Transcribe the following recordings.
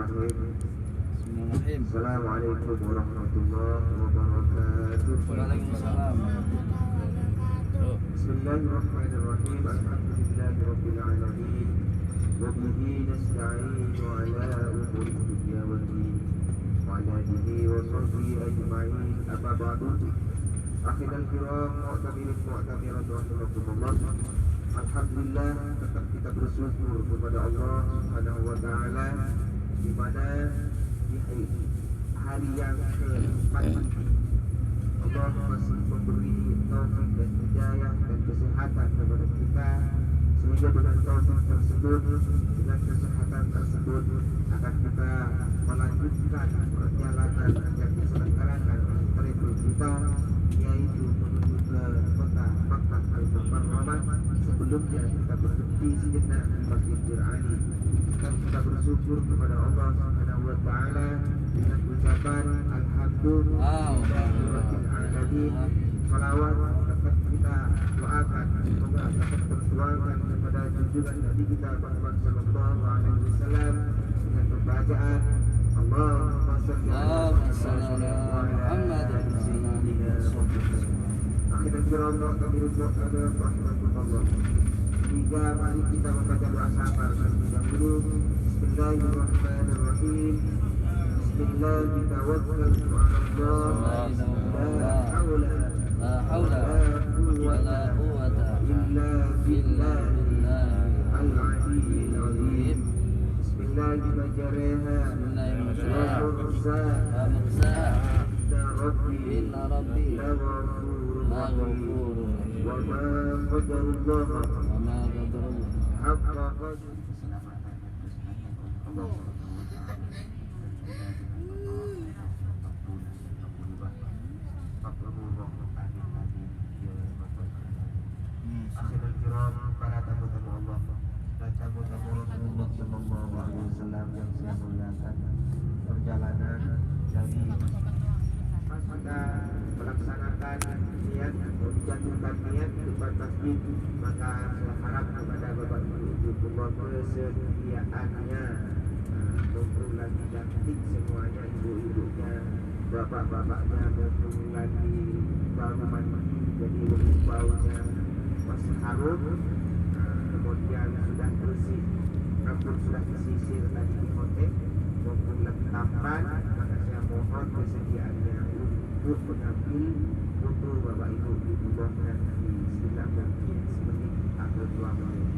Bismillahirrahmanirrahim. Bismillahirrahmanirrahim. Assalamualaikum warahmatullahi wabarakatuh. Waalaikumsalam. Bismillahirrahmanirrahim. Alhamdulillahirabbil alamin. Wa bihi nasta'inu ala umuri dunya waddin. Wa ala alihi wa sahbihi ajma'in. Amma ba'du. Akhirul kiram mu'tabirat rahimakumullah. Alhamdulillah, tetap kita bersyukur kepada Allah Subhanahu wa taala di mana di hari yang ke-4 Allah masih memberi taufik dan hidayah dan kesehatan kepada kita, sehingga dengan taufik tersebut, dengan kesehatan tersebut akan kita melanjutkan perjalanan yang diselenggarakan oleh travel kita, yaitu menuju ke kota Makkah Al-Mukarramah. Sebelumnya kita berhenti sejenak di Masjid Ali dan kita bersyukur kepada Allah Subhanahu wa taala dengan ucapan alhamdulillahirabbil alamin. Salawat tetap kita doakan semoga dapat tertuangkan kepada junjungan Nabi kita Muhammad sallallahu alaihi wasallam dengan pembacaan Allahumma shalli ala Muhammad wa ala sayyidina Muhammad. Akhirul kiram rahmatullah. Tiga, mari kita membaca doa syafaat terlebih dahulu. Bismillahirrahmanirrahim. Bismillah kita tawakkaltu 'ala Allah. La haula wa la quwwata illa billahil aliyyil azim. Bismillah majraha wa mursaha. Inna rabbi la ghafurur rahim. Wa ma qadarullah haqqa qadrihi. Akhirul kiram, para tamu-tamu Allah dan tamu-tamu Rasulullah sallallahu alaihi wasallam yang saya muliakan, perjalanan dari kita melaksanakan niat atau dijatuhkan niat di depan masjid, maka saya harap kepada Bapak Ibu Allah kesetiaannya, maupun lagi cantik semuanya, ibu-ibunya, bapak-bapaknya, maupun lagi baru mandi jadi baunya masih harum, kemudian sudah bersih, rambut sudah disisir tadi di hotel, maupun lagi tampan, maka saya mohon kesediaannya untuk mengambil foto Bapak Ibu di bawah di sekitar mungkin semenit atau 2 menit.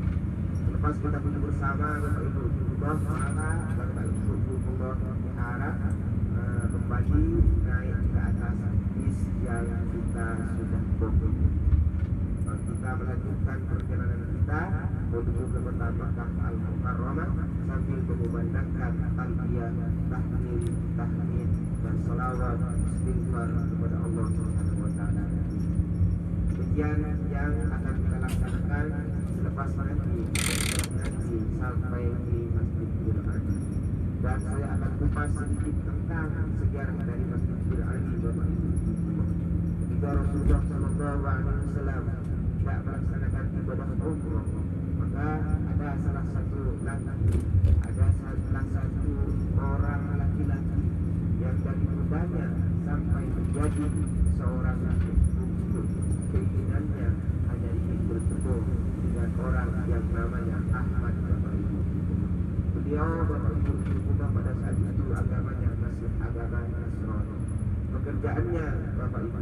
Lepas kita duduk bersama Bapak Ibu di bawah, maka Bapak Ibu diharap kembali naik ke atas bis yang kita sudah booking. Kita melanjutkan perjalanan kita menuju ke kota Makkah Al-Mukarramah sambil mengumandangkan talbiyah, tahmid, tahmid dan salawat istighfar kepada Allah Subhanahu wa taala. Demikian yang akan kita laksanakan selepas nanti sampai di Masjid Ali. Dan saya akan kupas sedikit tentang sejarah dari Masjid Ali, Bapak Ibu. Ketika Rasulullah sallallahu alaihi wasallam tidak melaksanakan ibadah umrah, maka ada salah satu orang laki-laki yang dari mudanya sampai menjadi seorang laki, untuk keinginannya hanya ingin bertemu dengan orang yang namanya Ahmad, Bapak Ibu. Beliau Bapak Ibu juga pada saat itu agamanya masih agama Nasrani. Pekerjaannya Bapak Ibu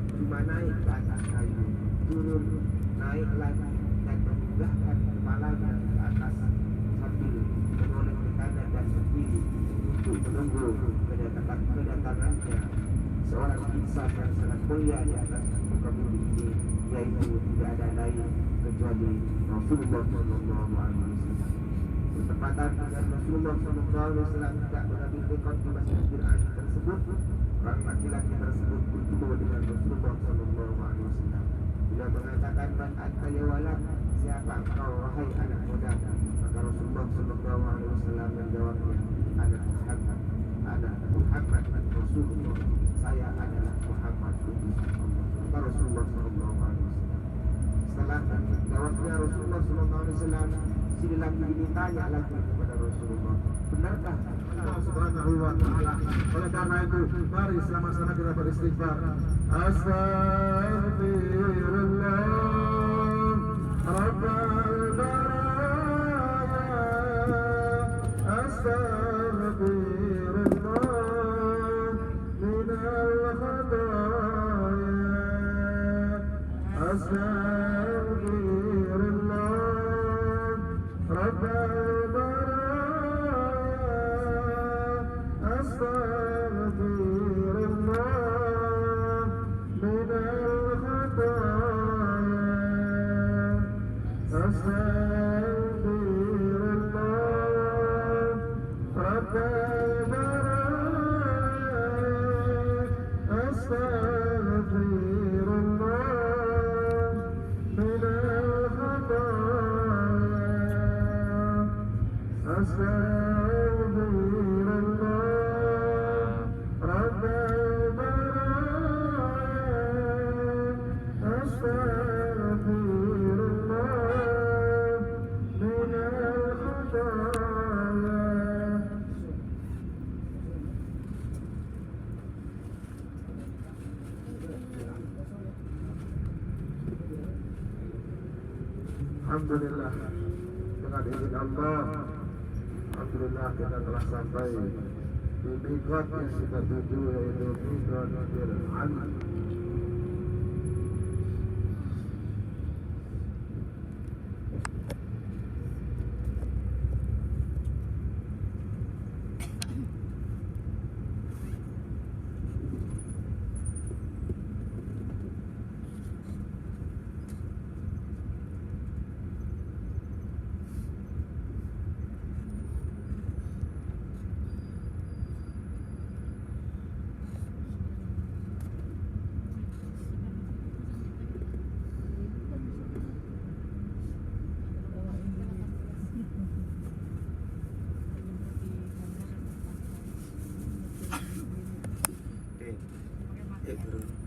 cuma naik ke atas kayu, turun, naik lagi dan mengunggahkan kepalanya ke atas sambil menoleh ke kanan dan ke kiri untuk menunggu kedatangannya seorang insan yang sangat mulia di atas muka bumi ini, yaitu tidak ada lain kecuali Rasulullah sallallahu alaihi wasallam. Bertepatan dengan Rasulullah sallallahu alaihi wasallam tidak mengambil rekod di Masjid Ali tersebut, orang laki-laki tersebut bertemu dengan Rasulullah sallallahu alaihi wasallam. Dia mengatakan, "Man anta ya walad?" Siapa engkau wahai anak muda? Maka Rasulullah sallallahu alaihi wasallam menjawabnya, "Ana Muhammad, ana Muhammad Rasulullah." Saya adalah Muhammad utusan Allah. Kata Rasulullah sallallahu alaihi wasallam. Setelah jawabnya Rasulullah sallallahu alaihi wasallam, si lelaki ini tanya lagi kepada Rasulullah Rasulullah. Benarkah Allah Subhanahu wa taala? Oleh karena itu, mari sama-sama kita beristighfar. Astaghfirullah Rabbal baraya. Astaghfirullah minal khataaya. Astaghfirullah Rabbal baraya. Astaghfirullah minal khataaya. Astaghfirullah Rabbal baraya. Astaghfirullah minal khataaya. Astaghfirullah Rabbal baraya. Astaghfirullah minal khataaya. Alhamdulillah, dengan izin Allah, alhamdulillah kita telah sampai di miqat yang kita tuju, yaitu miqat Ali.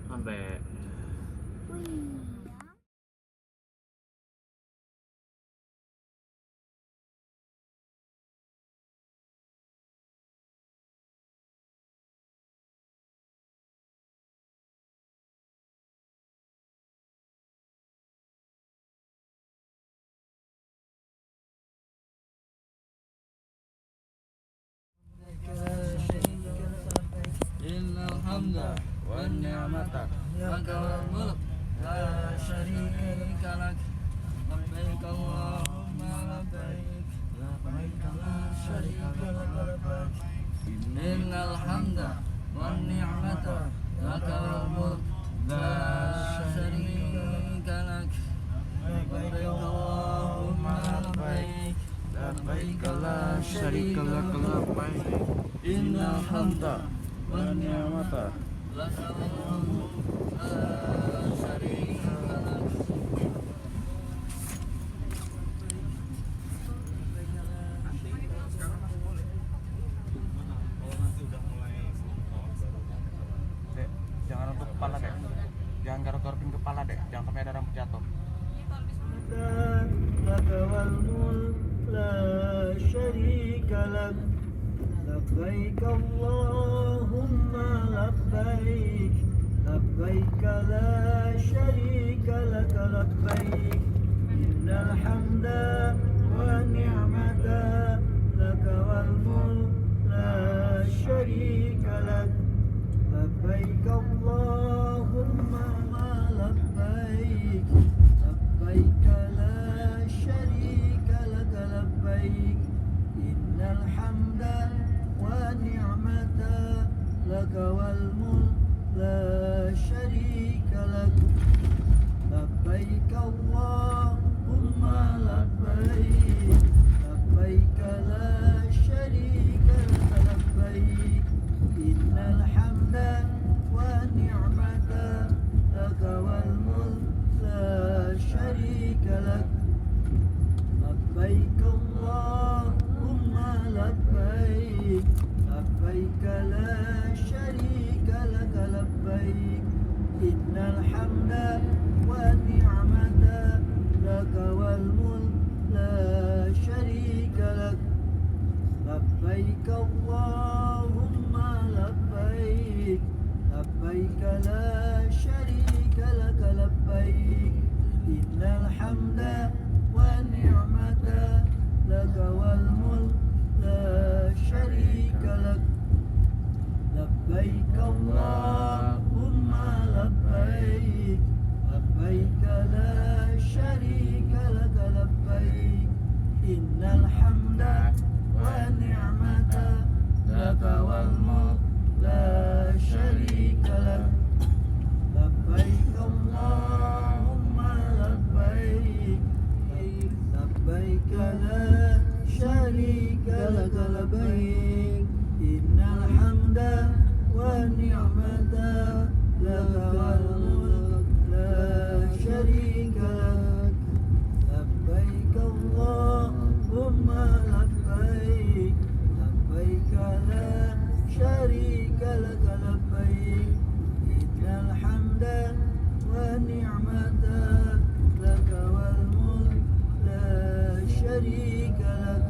Sampai Innal hamda wan ni'mata laka wal mulk la syarika lak labbaik Allahumma labbaik labbaik la syarika lak labbaik innal hamda wan ni'mata laka wal mulk la syarika lak labbaik Allahumma labbaik labbaik la syarika lak labbaik innal hamda wan ni'mata laka wal mulk la syarika lak. Dek, jangan untuk kepala dek, jangan garuk-garukin kepala dek, jangan sampai ada rambut jatuh. لك والملك لا شريك لك لبيك اللهم لبيك لبيك لا شريك لك لبيك إن الحمد والنعمة لك والملك لا شريك لك لبيك اللهم لبيك لبيك لا شريك لك لبيك إن الحمد والنعمة لك والملك لا شريك لك لبيك اللهم لبيك لبيك لا شريك لك لبيك إن الحمد والنعمة لك والملك لا شريك لك لبيك اللهم لبيك لبيك لا شريك لك لبيك إن الحمد والنعمة لك والملك لا شريك لك اللهم لبيك لبيك لا شريك لك لبيك إن الحمد والنعمة لك والملك لا شريك لك لبيك اللهم لبيك لبيك لا شريك لك لبيك إن الحمد والنعمة لك والملك لا شريك لك لبيك اللهم لبيك لبيك لا شريك لك لبيك إن الحمد والنعمة لك والملك لا شريك لك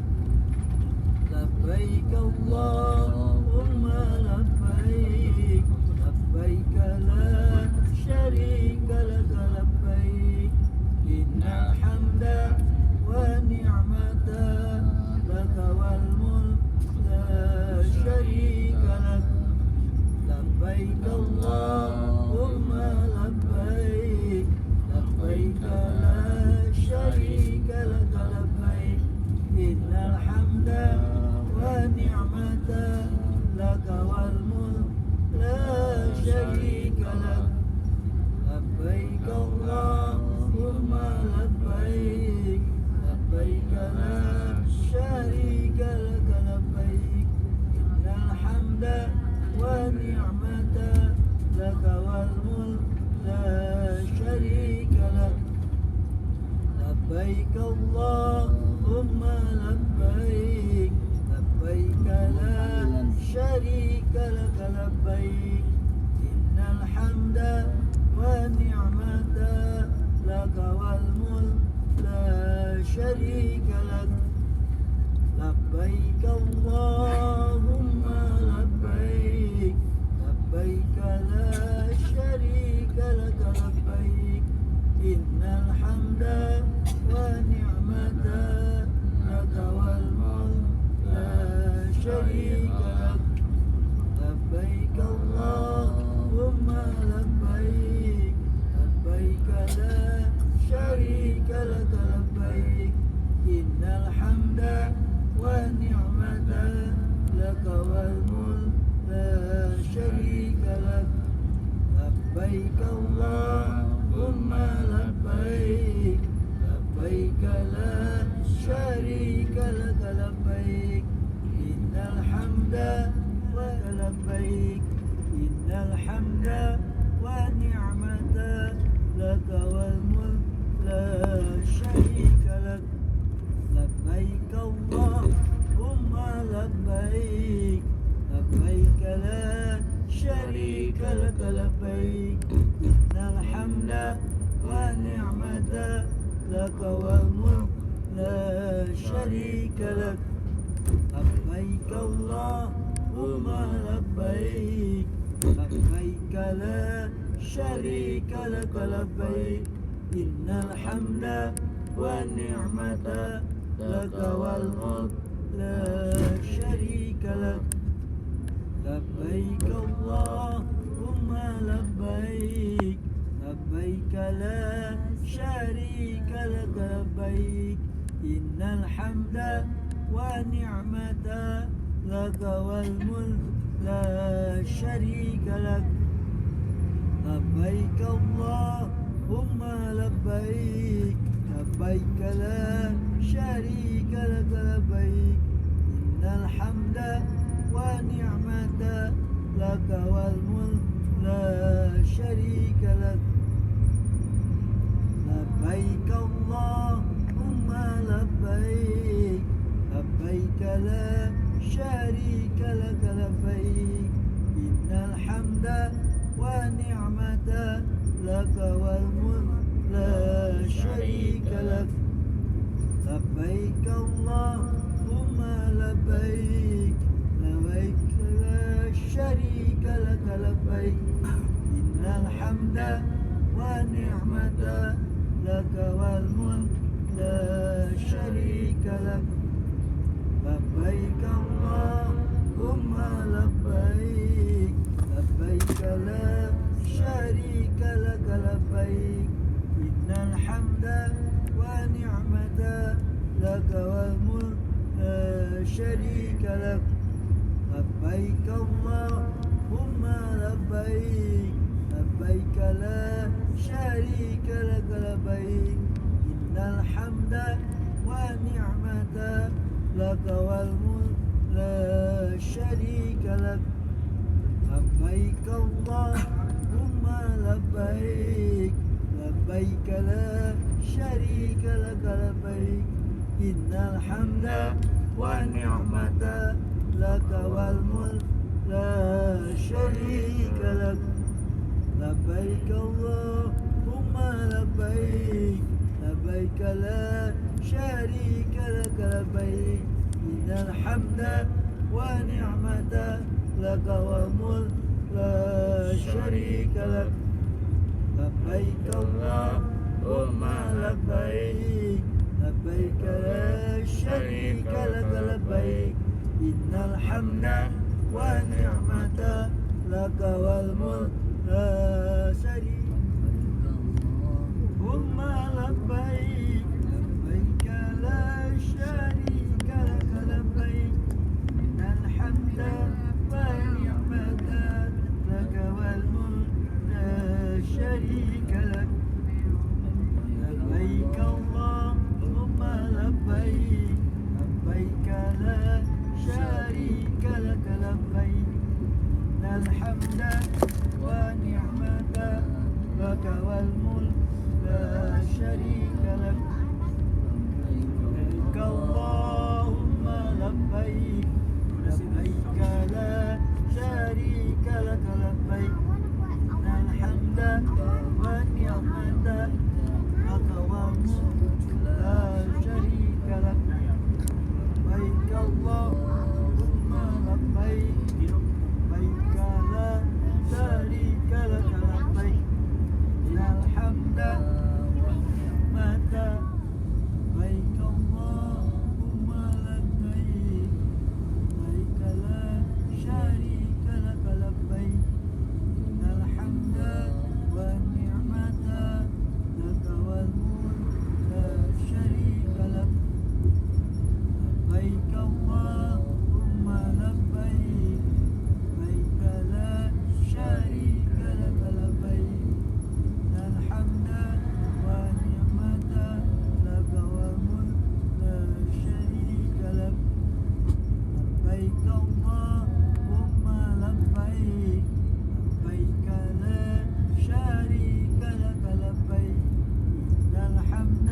لبيك اللهم لبيك لبيك لا شريك لك لبيك إن الحمد والنعمة لك والملك لا شريك لك لبيك اللهم لبيك لبيك لا شريك لك لبيك إن الحمد والنعمة لك والملك لا شريك لك لبيك اللهم لبيك لبيك لا شريك لك لبيك إن الحمد والنعمة لك والملك لا شريك لك لبيك اللهم لبيك لبيك لا شريك لك لبيك إن الحمد والنعمة لك والملك لا شريك لك لبيك اللهم لبيك لبيك لا شريك لك لبيك إن الحمد والنعمة لك والملك لا شريك لك لبيك اللهم لبيك لبيك لا شريك لك لبيك إن الحمد والنعمة لك والملك لا شريك لك لبيك اللهم لبيك لبيك لا شريك لك لبيك إن الحمد ولبيك إن الحمد والنعمة لك والملك لا شريك لك لبيك اللهم لبيك لبيك لا شريك لك لبيك إن الحمد والنعمة لك والملك لا شريك لك لبيك اللهم لبيك لبيك لا شريك لك لبيك إن الحمد والنعمة لك والملك لا شريك لك لبيك اللهم لبيك لبيك لا شريك لك لبيك إن الحمد والنعمة لك والملك لا شريك لك لبيك اللهم لبيك لبيك لا شريك لك لبيك إن الحمد والنعمة لك والملك لا شريك لك لبيك اللهم لبيك لبيك لا شريك لك لبيك إن الحمد والنعمة لك والملك لا شريك لك لبيك اللهم لبيك لبيك لا شريك لك لبيك إن الحمد والنعمة لك والملك لا شريك لك لبيك اللهم لبيك لبيك إن الحمد والنعمة لك والملك لا شريك لك لبيك اللهم لبيك لبيك لا شريك لك لبيك إن الحمد والنعمة لك والملك لا شريك لك لبيك اللهم لبيك لبيك لا شريك لك لبيك إن الحمد والنعمة لك والملك لا شريك لك لبيك اللهم لبيك لبيك لا شريك لك لبيك إن الحمد والنعمة لك والملك لا شريك لك لبيك اللهم لبيك لبيك لا شريك لك لبيك إن الحمد والنعمة لك والملك لا شريك اللهم لبيك لبيك لا شريك لك لبيك إن الحمد والنعمة لك والملك لا شريك لك لبيك اللهم لبيك لبيك لا شريك لك لبيك إن الحمد والنعمة لك والملك لا شريك لك لبيك اللهم لبيك لبيك لا شريك لك لبيك إن الحمد والنعمة لك والملك لا شريك لك لبيك اللهم لبيك لبيك لا شريك لك لبيك إن الحمد والنعمة لبيك اللهم لبيك لبيك لا شريك لك لبيك إن الحمد والنعمة لك والملك لا شريك لك لبيك اللهم لبيك لبيك لا شريك لك لبيك إن الحمد والنعمة لك والملك لا شريك لك لبيك اللهم لبيك لبيك لا شريك لك لبيك إن الحمد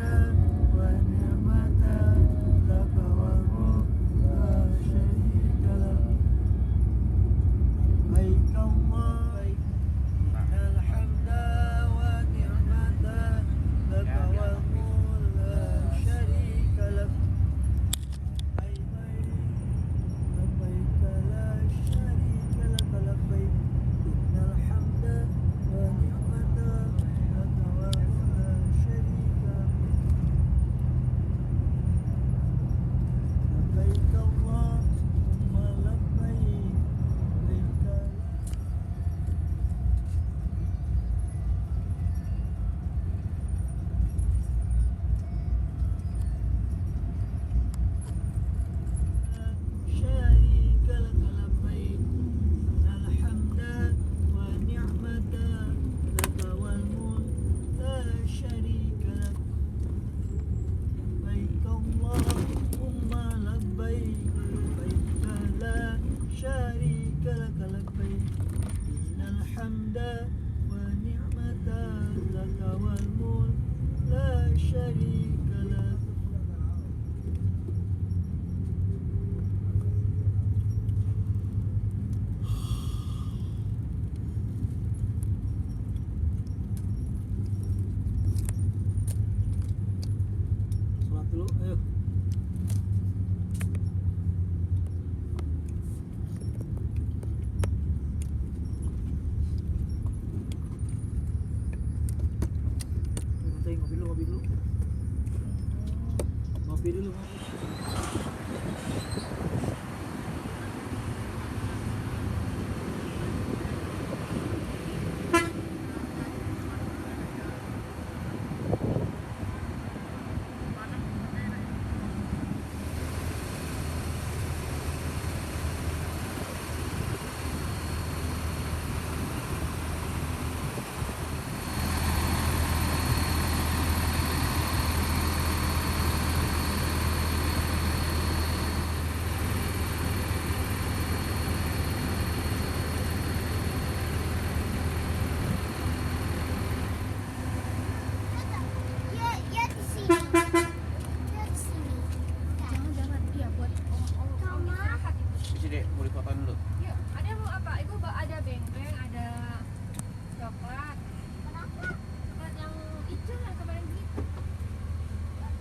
والنعمة لك والملك لا شريك لك لبيك الله إن الحمد والنعمة لك والملك لا شريك لك لبيك لا شريك لك لبيك إن الحمد والنعمة لك والملك لا شريك لك لبيك اللهم لبيك لبيك شريك لك لبيك إن الحمد والنعمة لك والملك لا شريك لك لبيك اللهم لبيك لبيك لا شريك لك لبيك إن الحمد والنعمة لك والملك لا شريك لك Sholat dulu, ayo. Ngopi dulu, ngopi dulu. Ngopi dulu, ngopi. coklat. Coklat yang hijau yang kemarin gitu. Enggak.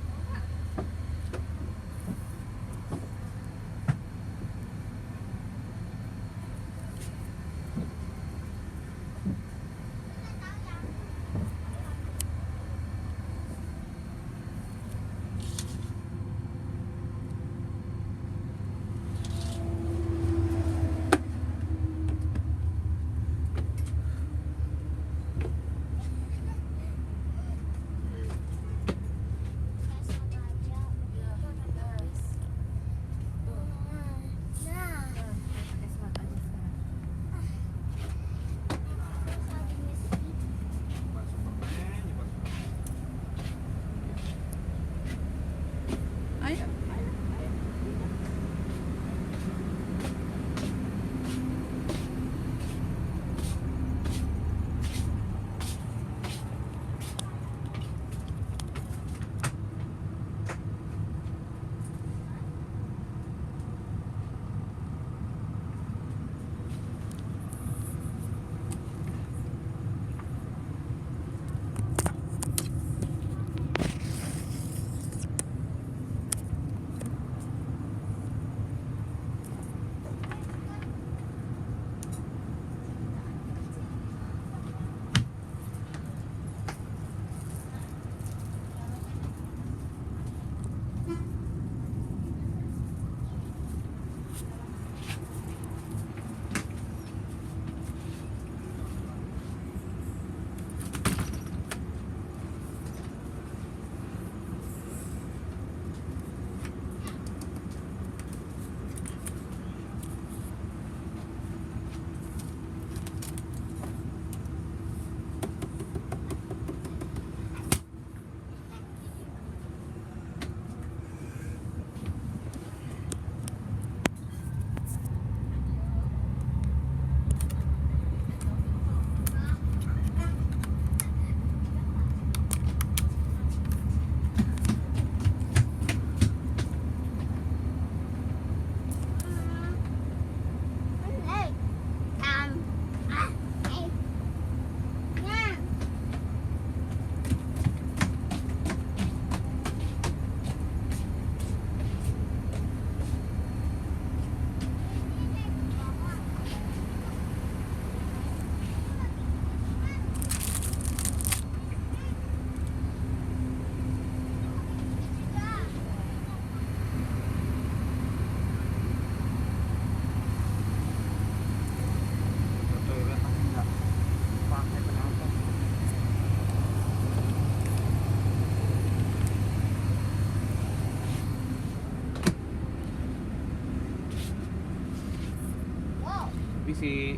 Si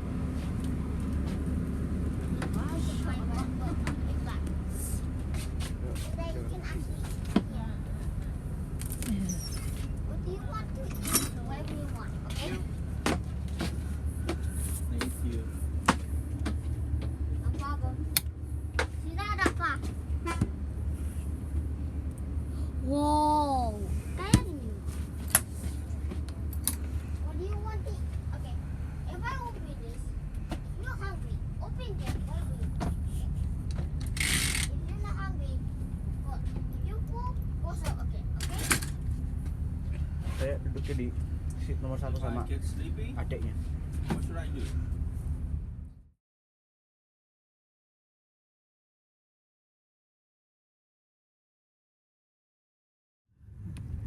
Thank you. Wow, kayak gini. What do you want to eat? Okay, if I open this, you're hungry. Open this. What do you want? If you're not hungry, well, if you cook, also okay. Okay? saya duduknya di seat nomor 1 sama Get sleepy? adeknya. What should I do?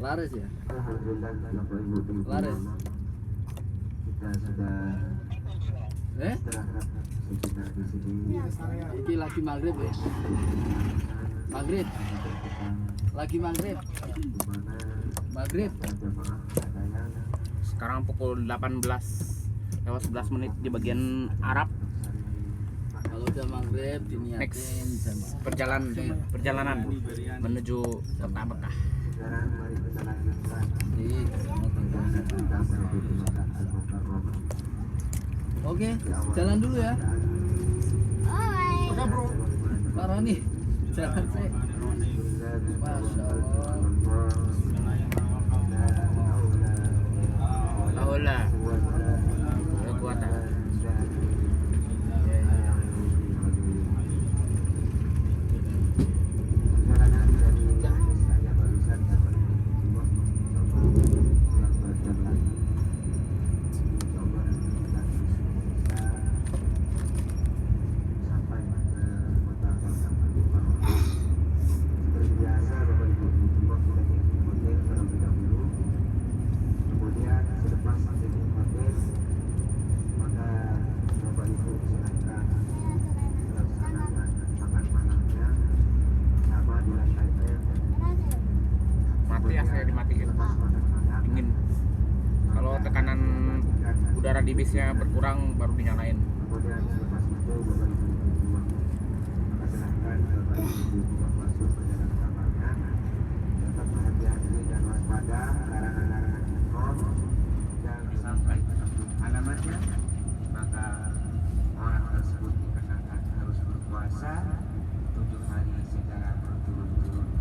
Laris ya? Alhamdulillah Bapak Ibu teman-teman. Laris. Kita sudah istirahat sejenak di sini. Iki lagi maghrib ya? Maghrib? Lagi maghrib? Dimana Maghrib? jamaah ada yang Sekarang pukul 18 lewat 11 menit di bagian Arab. Kalau udah maghrib Next diniatin perjalanan menuju kota Mekah. sekarang mari kita lanjutkan di sama teman-teman. kita menuju ke Mekah Al-Mukarramah. Oke, jalan dulu ya. Alright. Pak Roni, jalan sih. Masya Allah. Laula kekuatan. bisnya berkurang baru dinyalain. Kemudian selepas itu Bapak Ibu maka silahkan Bapak Ibu masuk ke dalam kamarnya. Tetap hati-hati dan waspada larangan-larangan haram yang sampai tersebut alamatnya, maka orang tersebut dikenakan harus berpuasa 7 hari secara berturut-turut.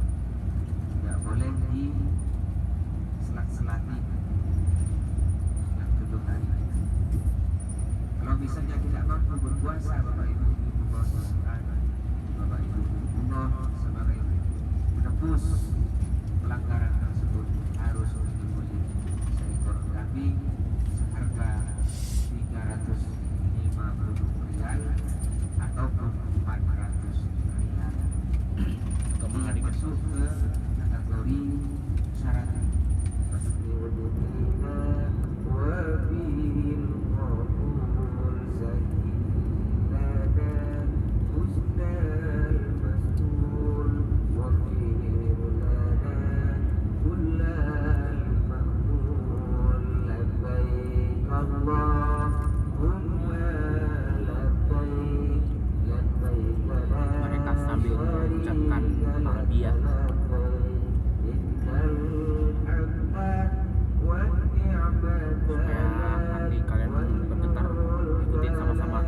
Tidak boleh diselat-selati yang 7 hari. Kalau misalnya tidak mampu berpuasa, Bapak Ibu masukkan Bapak Ibu sebagai menebus pelanggaran tersebut harus menyembelih seekor kambing seharga 350 rial ataupun 400 rial. Kemudian masuk ke kategori syarat Mereka sambil mengucapkan talbiyah. Supaya hati kalian bergetar, ikutin sama-sama.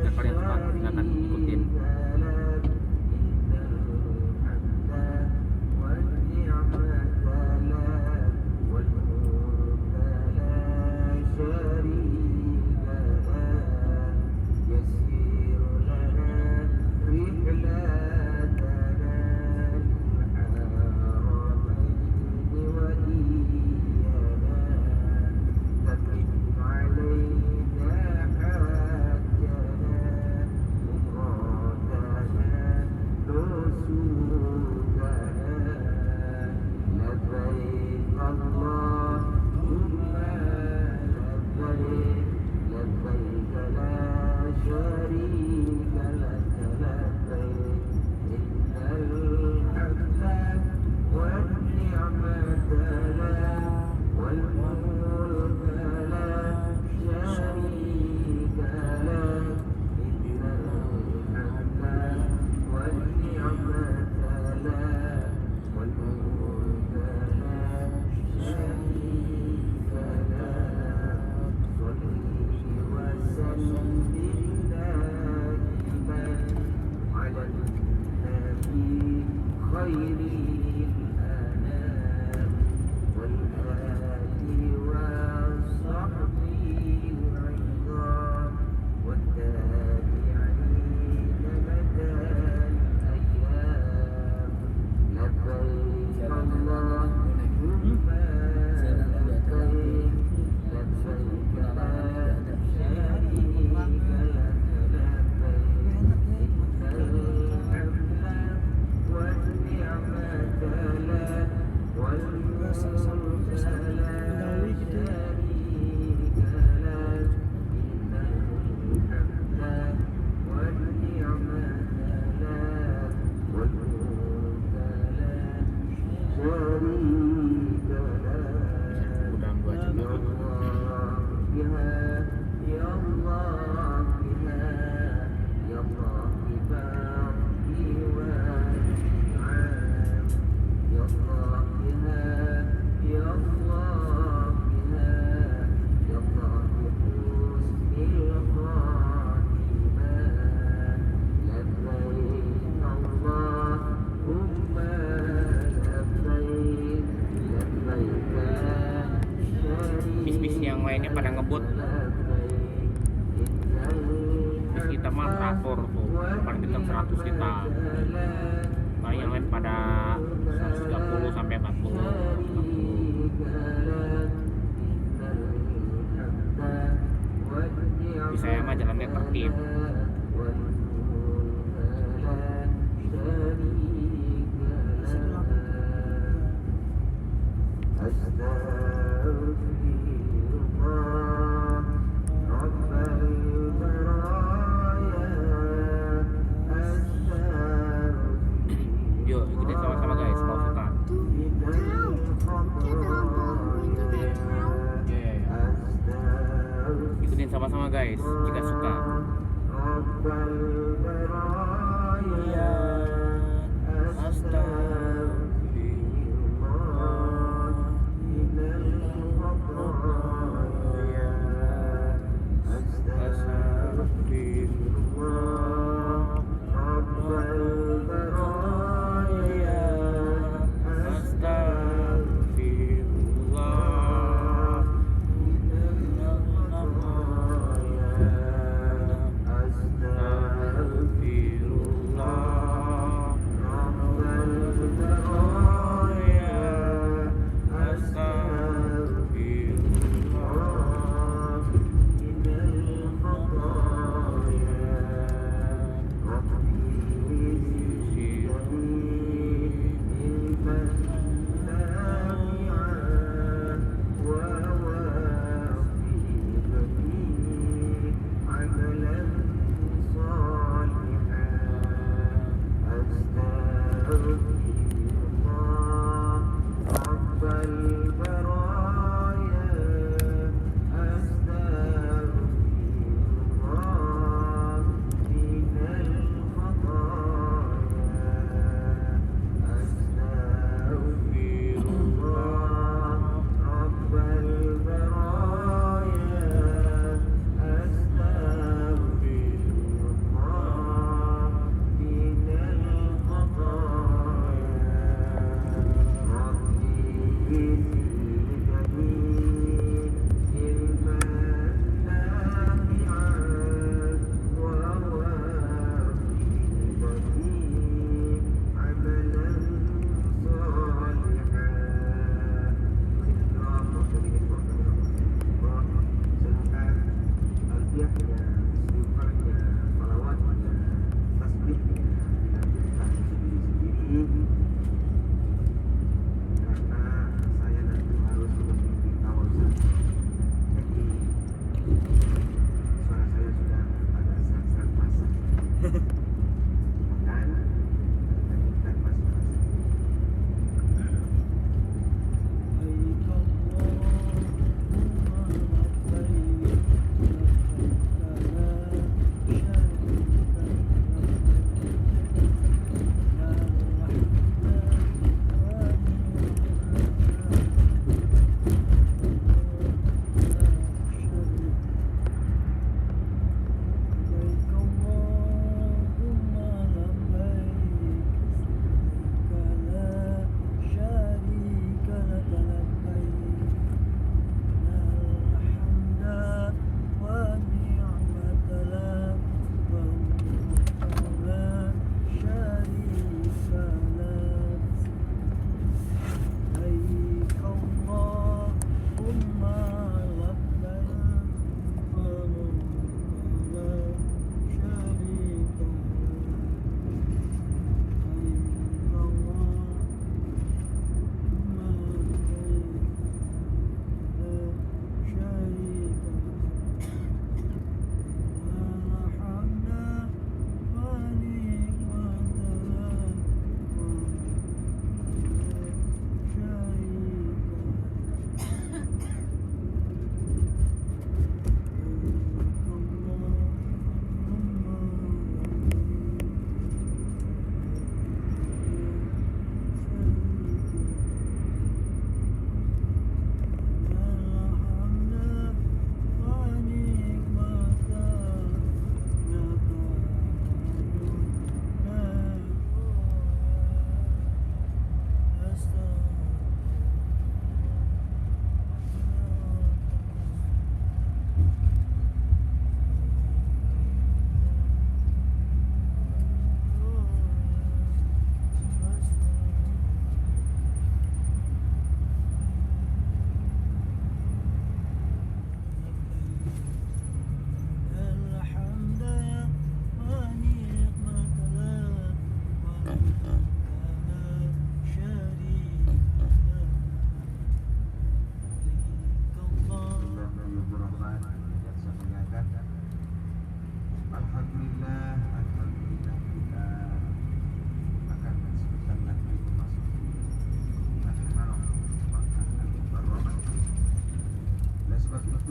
Jika kalian suka, silakan ikutin. Bis-bis yang lainnya pada ngebut. Bis kita mah rapor tuh, paling kita 100 kita. Paling yang lain pada 130 sampai 40. Di saya mah jalannya tertib. Yuk, ikutin sama-sama guys, kalau suka. Ikutin sama-sama. guys jika suka.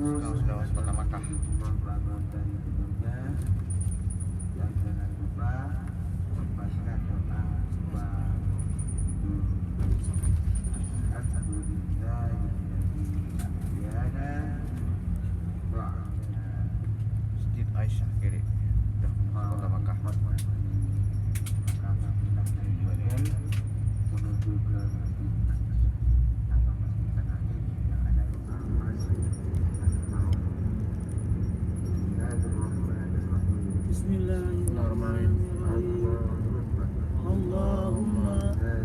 Terus Firdaus Kota Makkah. bangun dari tidurnya, dan jangan lupa membaca doa Masjid Aisyah kiri. Kota Makkah. menuju ke masjid atau masjid terakhir yang ada di Bismillahirrahmanirrahim. Allahumma hada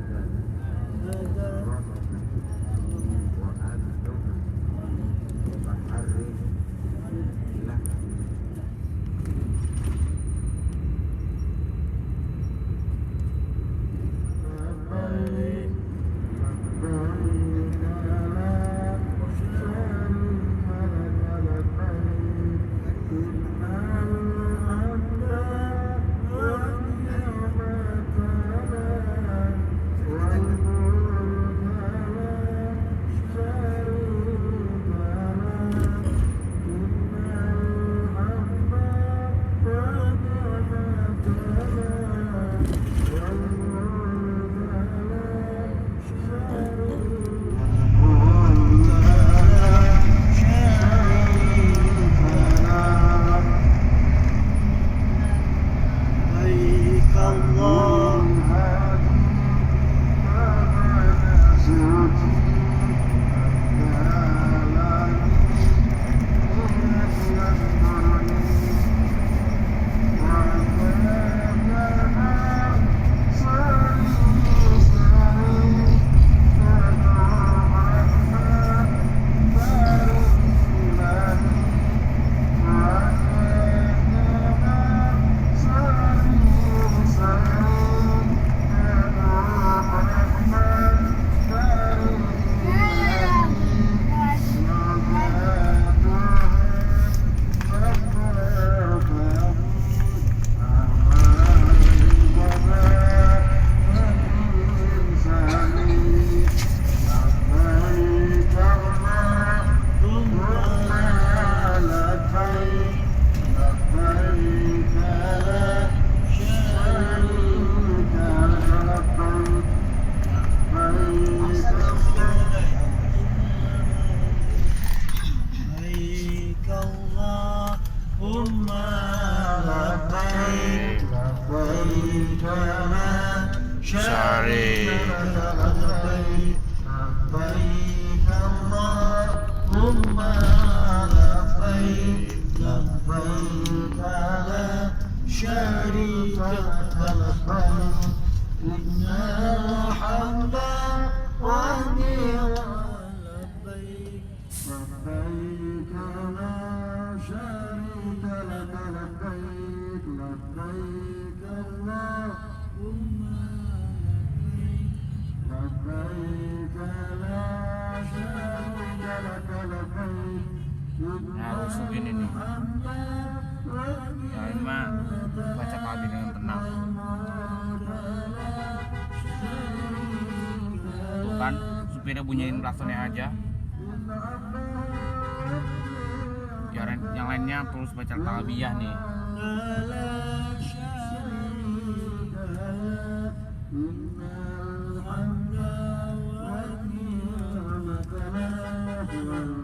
Nah, rusuh gini nih. Ya ini mah baca kalbi dengan tenang. Tuh kan, supirnya bunyiin klaksonnya aja. Yang lainnya terus baca talbiyah nih. Thank you.